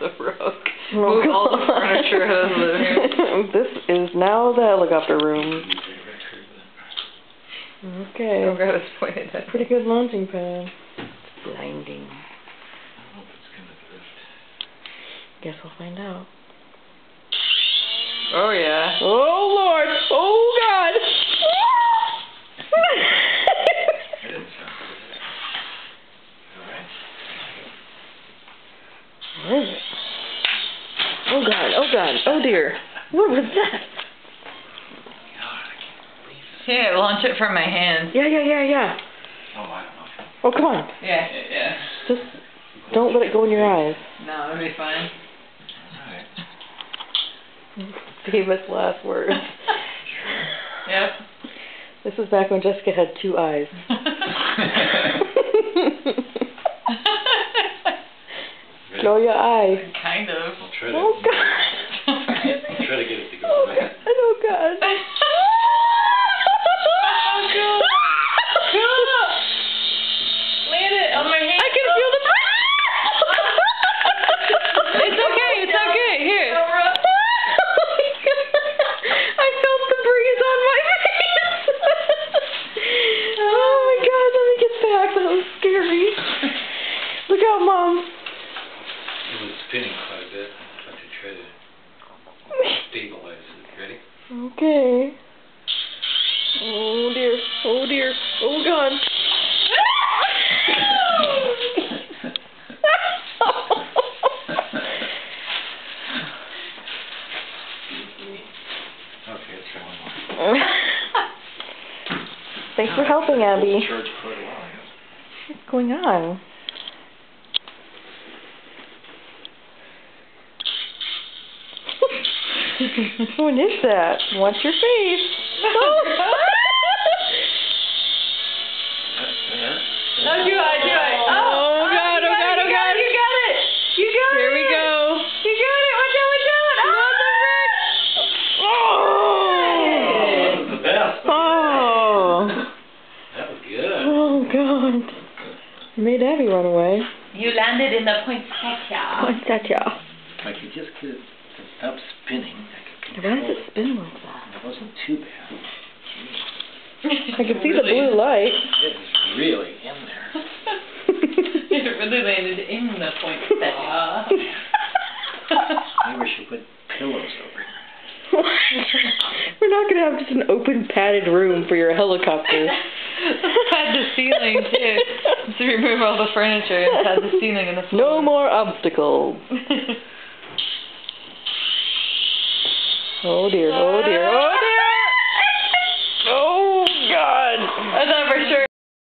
the rug. Move all the furniture out of the living room. This is now the helicopter room. Okay. I've got it pointed at. Pretty good launching pad. It's blinding. I hope it's gonna drift. Guess we'll find out. Oh yeah. Oh Lord! Oh God! That didn't sound good. Alright. Where is it? Oh God! Oh God! Oh dear! What was that? God, I can't believe this. Yeah, launch it from my hand. Yeah. Oh, I don't know. Oh, come on. Yeah. Just don't let it go in your eyes. No, it'll be fine. Alright. Famous last words. Yep. This was back when Jessica had 2 eyes. Show your eye. Kind of. I'll try to. Oh God. I'll try to get it to go away. Oh God. Land it on my hand. I can feel the It's okay. Here. I felt the breeze on my face. Oh my God, let me get back. That was scary. Look out, Mom. It was spinning quite a bit. I have to try to stabilize it. Ready? Okay. Oh dear. Oh dear. Oh God. Okay, let's try one more. Thanks for helping, Abby. Charge quite a while, yes. What's going on? What is that? Watch your face. No, do it. Oh God, oh God, oh God. You got it. Here we go. You got it. Watch out. Oh! That was the best. Oh! That was good. Oh God. Made Abby run away. You landed in the poinsettia. Poinsettia. If I could just get it to stop spinning, I could Why control does it spin like that? It wasn't too bad. I can see the blue light. It was really in there. It really landed in the poinsettia. Maybe we should put pillows over here. We're not going to have just an open padded room for your helicopter. Had the ceiling too. To remove all the furniture and had the ceiling and the floor. No more obstacles. Oh dear, oh dear, oh